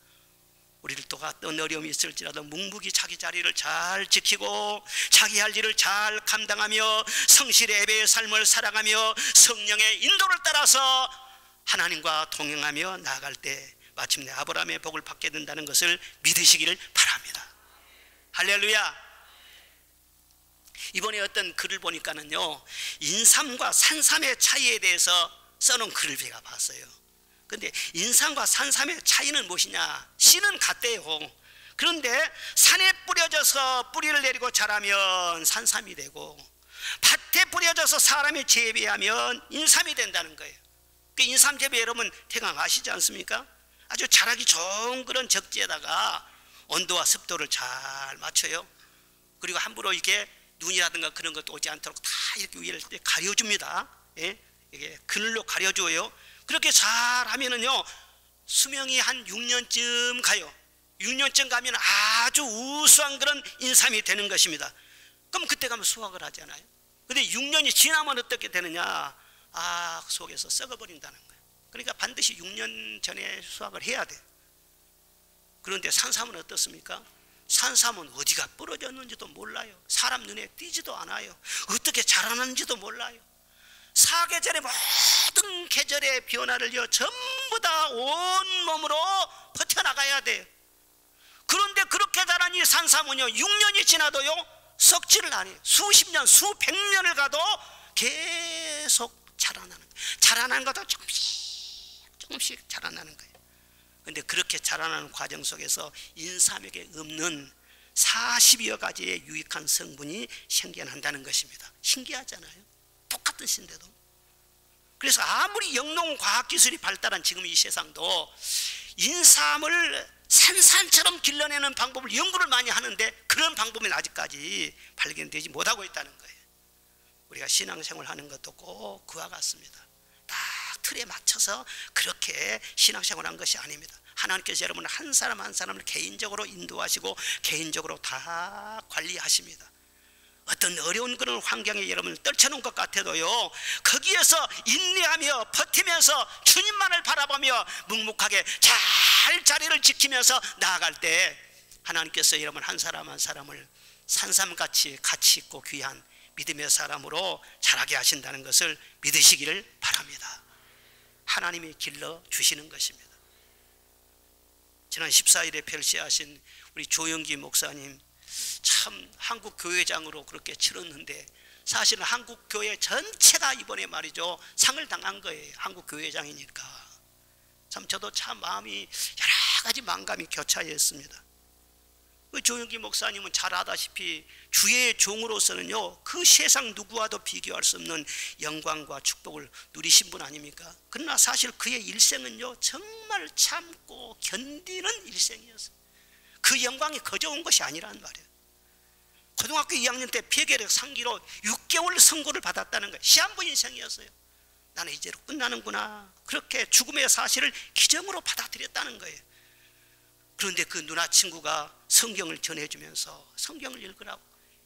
우리를 또 어떤 어려움이 있을지라도 묵묵히 자기 자리를 잘 지키고 자기 할 일을 잘 감당하며 성실의 예배의 삶을 살아가며 성령의 인도를 따라서 하나님과 동행하며 나아갈 때 마침내 아브라함의 복을 받게 된다는 것을 믿으시기를 바랍니다. 할렐루야. 이번에 어떤 글을 보니까는요, 인삼과 산삼의 차이에 대해서 써놓은 글을 제가 봤어요. 근데 인삼과 산삼의 차이는 무엇이냐? 씨는 같대요. 그런데 산에 뿌려져서 뿌리를 내리고 자라면 산삼이 되고 밭에 뿌려져서 사람이 재배하면 인삼이 된다는 거예요. 그 인삼 재배 여러분 대강 아시지 않습니까? 아주 자라기 좋은 그런 적지에다가 온도와 습도를 잘 맞춰요. 그리고 함부로 이렇게 눈이라든가 그런 것도 오지 않도록 다 이렇게 위를 가려줍니다. 예? 이게 그늘로 가려줘요. 그렇게 잘 하면은요, 수명이 한 6년쯤 가요. 6년쯤 가면 아주 우수한 그런 인삼이 되는 것입니다. 그럼 그때 가면 수확을 하잖아요. 근데 6년이 지나면 어떻게 되느냐? 속에서 썩어버린다는 거예요. 그러니까 반드시 6년 전에 수확을 해야 돼. 그런데 산삼은 어떻습니까? 산삼은 어디가 부러졌는지도 몰라요. 사람 눈에 띄지도 않아요. 어떻게 자라는지도 몰라요. 사계절의 모든 계절의 변화를요 전부 다 온몸으로 버텨나가야 돼요. 그런데 그렇게 자란 이 산삼은요 6년이 지나도요 썩지를 않아요. 수십 년, 수백 년을 가도 계속 자라나는 거예요. 자라나는 것도 조금씩 자라나는 거예요. 그런데 그렇게 자라나는 과정 속에서 인삼에게 없는 40여 가지의 유익한 성분이 생겨난다는 것입니다. 신기하잖아요. 똑같은 씨인데도. 그래서 아무리 영농 과학기술이 발달한 지금 이 세상도 인삼을 산삼처럼 길러내는 방법을 연구를 많이 하는데 그런 방법은 아직까지 발견되지 못하고 있다는 거예요. 우리가 신앙생활 하는 것도 꼭 그와 같습니다. 딱 틀에 맞춰서 그렇게 신앙생활한 것이 아닙니다. 하나님께서 여러분 한 사람 한 사람을 개인적으로 인도하시고 개인적으로 다 관리하십니다. 어떤 어려운 그런 환경에 여러분을 떨쳐놓은 것 같아도요 거기에서 인내하며 버티면서 주님만을 바라보며 묵묵하게 잘 자리를 지키면서 나아갈 때 하나님께서 여러분 한 사람 한 사람을 산삼같이 가치 있고 귀한 믿음의 사람으로 자라게 하신다는 것을 믿으시기를 바랍니다. 하나님이 길러주시는 것입니다. 지난 14일에 별세하신 우리 조영기 목사님, 참 한국 교회장으로 그렇게 치렀는데 사실은 한국 교회 전체가 이번에 말이죠 상을 당한 거예요. 한국 교회장이니까. 참 저도 참 마음이 여러 가지 만감이 교차했습니다. 조영기 목사님은 잘 아다시피 주의 종으로서는요 그 세상 누구와도 비교할 수 없는 영광과 축복을 누리신 분 아닙니까? 그러나 사실 그의 일생은요 정말 참고 견디는 일생이었어요. 그 영광이 거저 온 것이 아니란 말이에요. 고등학교 2학년 때 폐결핵 상기로 6개월 선고를 받았다는 거예요. 시한부 인생이었어요. 나는 이제로 끝나는구나, 그렇게 죽음의 사실을 기정으로 받아들였다는 거예요. 그런데 그 누나 친구가 성경을 전해주면서 성경을 읽으라고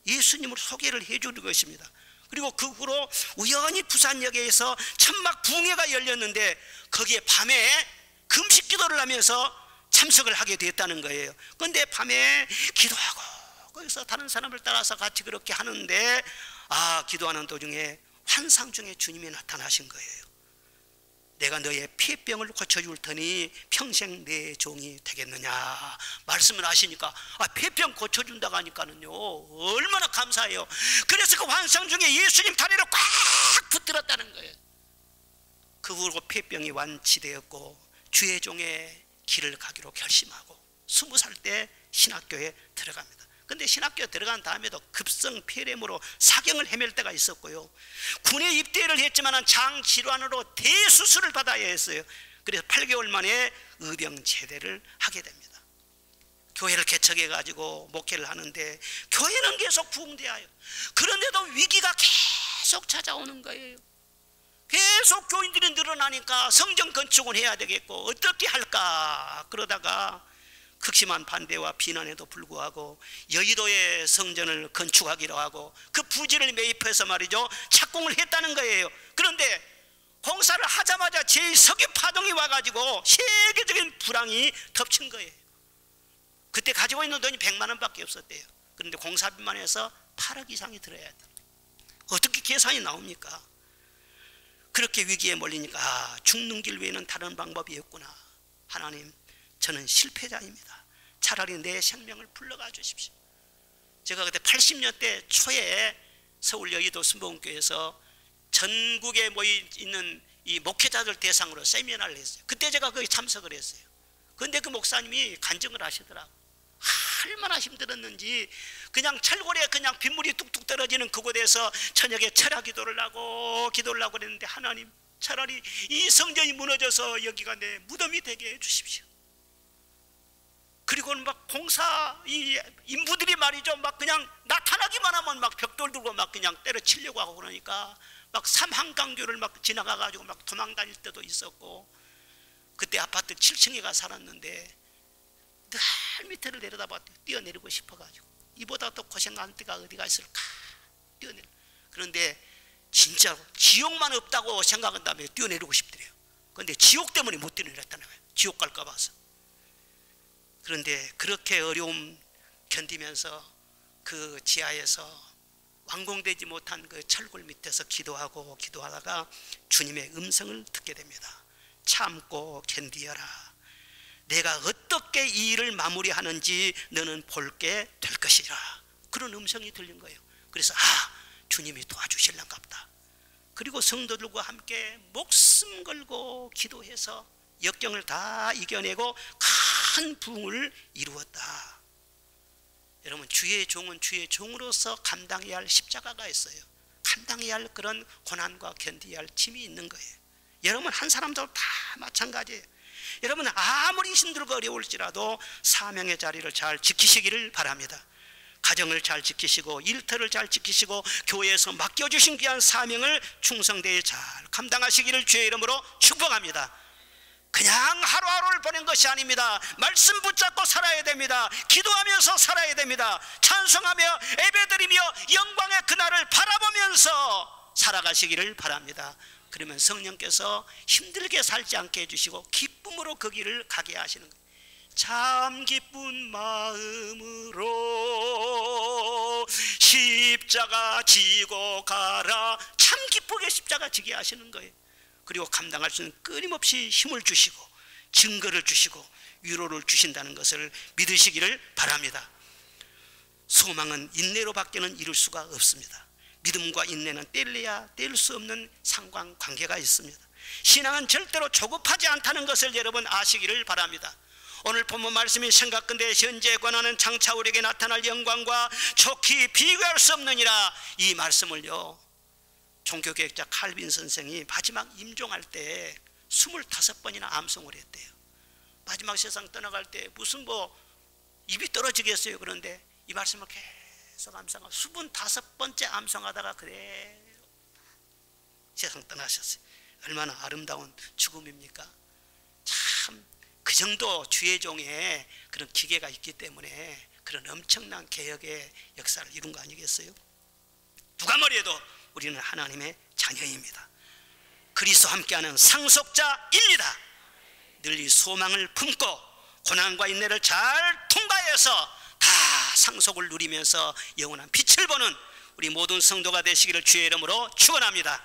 예수님을 소개를 해주는 것입니다. 그리고 그 후로 우연히 부산역에서 천막 붕괴가 열렸는데 거기에 밤에 금식 기도를 하면서 참석을 하게 됐다는 거예요. 그런데 밤에 기도하고 거기서 다른 사람을 따라서 같이 그렇게 하는데 기도하는 도중에 환상 중에 주님이 나타나신 거예요. 내가 너의 폐병을 고쳐줄 테니 평생 내 종이 되겠느냐 말씀을 하시니까 폐병 고쳐준다고 하니까는요 얼마나 감사해요. 그래서 그 환상 중에 예수님 다리를 꽉 붙들었다는 거예요. 그 후로 폐병이 완치되었고 주의 종의 길을 가기로 결심하고 20살 때 신학교에 들어갑니다. 근데 신학교에 들어간 다음에도 급성 폐렴으로 사경을 헤맬 때가 있었고요. 군에 입대를 했지만 장질환으로 대수술을 받아야 했어요. 그래서 8개월 만에 의병 제대를 하게 됩니다. 교회를 개척해 가지고 목회를 하는데 교회는 계속 부흥되어요. 그런데도 위기가 계속 찾아오는 거예요. 계속 교인들이 늘어나니까 성전 건축을 해야 되겠고 어떻게 할까 그러다가 극심한 반대와 비난에도 불구하고 여의도의 성전을 건축하기로 하고 그 부지를 매입해서 말이죠 착공을 했다는 거예요. 그런데 공사를 하자마자 제2석유 파동이 와가지고 세계적인 불황이 덮친 거예요. 그때 가지고 있는 돈이 100만 원밖에 없었대요. 그런데 공사비만 해서 8억 이상이 들어야 돼요. 어떻게 계산이 나옵니까? 그렇게 위기에 몰리니까 죽는 길 외에는 다른 방법이 없구나. 하나님, 저는 실패자입니다. 차라리 내 생명을 불러가 주십시오. 제가 그때 80년대 초에 서울 여의도 순복음교회에서 전국에 모여 있는 이 목회자들 대상으로 세미나를 했어요. 그때 제가 거기 참석을 했어요. 그런데 그 목사님이 간증을 하시더라고요. 얼마나 힘들었는지 그냥 철골에 그냥 빗물이 뚝뚝 떨어지는 그곳에서 저녁에 철야 기도를 하고 그랬는데 하나님, 차라리 이 성전이 무너져서 여기가 내 무덤이 되게 해주십시오. 그리고는 막 공사 이 인부들이 말이죠 막 그냥 나타나기만 하면 막 벽돌 들고 막 그냥 때려치려고 하고 그러니까 막 삼한강교를 막 지나가가지고 막 도망다닐 때도 있었고, 그때 아파트 7층에가 살았는데 늘 밑에를 내려다봤대. 뛰어내리고 싶어가지고 이보다 더 고생한 데가 어디가 있을까 뛰어내려. 그런데 진짜 지옥만 없다고 생각한 다음에 뛰어내리고 싶더래요. 그런데 지옥 때문에 못 뛰어내렸다는 거예요. 지옥 갈까 봐서. 그런데 그렇게 어려움 견디면서 그 지하에서 완공되지 못한 그 철골 밑에서 기도하다가 주님의 음성을 듣게 됩니다. 참고 견디어라. 내가 어떻게 이 일을 마무리하는지 너는 볼게 될 것이라. 그런 음성이 들린 거예요. 그래서 주님이 도와주실란가 보다. 그리고 성도들과 함께 목숨 걸고 기도해서 역경을 다 이겨내고 큰 부흥을 이루었다. 여러분, 주의 종은 주의 종으로서 감당해야 할 십자가가 있어요. 감당해야 할 그런 고난과 견디어야 할 짐이 있는 거예요. 여러분 한 사람도 다 마찬가지예요. 여러분 아무리 힘들고 어려울지라도 사명의 자리를 잘 지키시기를 바랍니다. 가정을 잘 지키시고 일터를 잘 지키시고 교회에서 맡겨주신 귀한 사명을 충성되게 잘 감당하시기를 주의 이름으로 축복합니다. 그냥 하루하루를 보낸 것이 아닙니다. 말씀 붙잡고 살아야 됩니다. 기도하면서 살아야 됩니다. 찬송하며 예배드리며 영광의 그날을 바라보면서 살아가시기를 바랍니다. 그러면 성령께서 힘들게 살지 않게 해주시고 기쁨으로 그 길을 가게 하시는 거예요. 참 기쁜 마음으로 십자가 지고 가라. 참 기쁘게 십자가 지게 하시는 거예요. 그리고 감당할 수 있는 끊임없이 힘을 주시고 증거를 주시고 위로를 주신다는 것을 믿으시기를 바랍니다. 소망은 인내로 밖에는 이룰 수가 없습니다. 믿음과 인내는 뗄래야 뗄 수 없는 상관관계가 있습니다. 신앙은 절대로 조급하지 않다는 것을 여러분 아시기를 바랍니다. 오늘 본문 말씀이 생각건대 현재에 관하는 장차 우리에게 나타날 영광과 좋게 비교할 수 없느니라. 이 말씀을요, 종교개혁자 칼빈 선생이 마지막 임종할 때 25번이나 암송을 했대요. 마지막 세상 떠나갈 때 무슨 입이 떨어지겠어요. 그런데 이 말씀을 계속 암송하고 25번째 암송하다가 그대로 세상 떠나셨어요. 얼마나 아름다운 죽음입니까? 참 그 정도 주의 종에 그런 기계가 있기 때문에 그런 엄청난 개혁의 역사를 이룬 거 아니겠어요? 누가 뭐래도 우리는 하나님의 자녀입니다. 그리스도와 함께하는 상속자입니다. 늘 이 소망을 품고 고난과 인내를 잘 통과해서 다 상속을 누리면서 영원한 빛을 보는 우리 모든 성도가 되시기를 주의 이름으로 축원합니다.